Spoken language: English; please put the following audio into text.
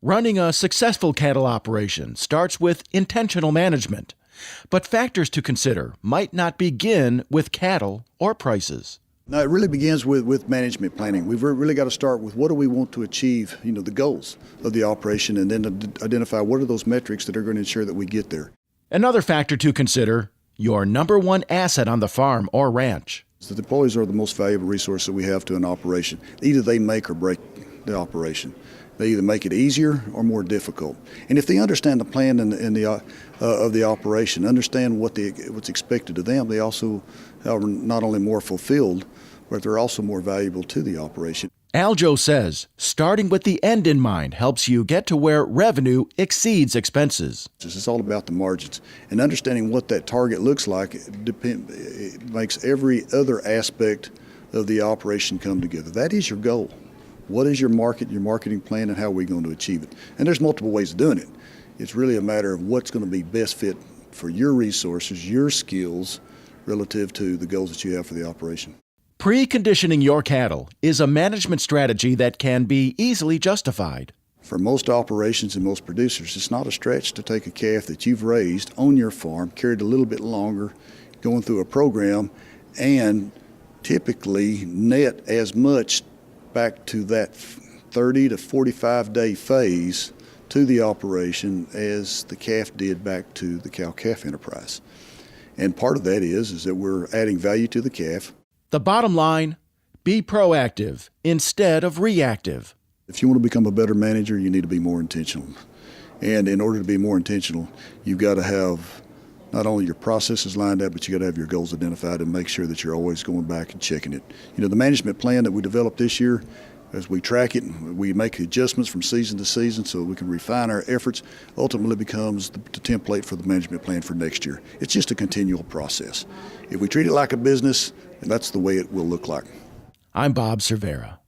Running a successful cattle operation starts with intentional management, but factors to consider might not begin with cattle or prices. No, it really begins with management planning. We've really got to start with what do we want to achieve, the goals of the operation, and then identify what are those metrics that are going to ensure that we get there. Another factor to consider, your number one asset on the farm or ranch. So the employees are the most valuable resource that we have to an operation. Either they make or break the operation. They either make it easier or more difficult. And if they understand the plan of the operation, understand what's expected of them, they also are not only more fulfilled, but they're also more valuable to the operation. Aljo says starting with the end in mind helps you get to where revenue exceeds expenses. It's all about the margins. And understanding what that target looks like it makes every other aspect of the operation come together. That is your goal. What is your marketing plan, and how are we going to achieve it? And there's multiple ways of doing it. It's really a matter of what's going to be best fit for your resources, your skills, relative to the goals that you have for the operation. Preconditioning your cattle is a management strategy that can be easily justified. For most operations and most producers, it's not a stretch to take a calf that you've raised on your farm, carried a little bit longer, going through a program, and typically net as much back to that 30 to 45 day phase to the operation as the calf did back to the cow-calf enterprise. And part of that is that we're adding value to the calf. The bottom line, be proactive instead of reactive. If you want to become a better manager, you need to be more intentional. And in order to be more intentional, you've got to have not only your processes lined up, but you got to have your goals identified and make sure that you're always going back and checking it. The management plan that we developed this year, as we track it, we make adjustments from season to season so we can refine our efforts, ultimately becomes the template for the management plan for next year. It's just a continual process. If we treat it like a business, that's the way it will look like. I'm Bob Cervera.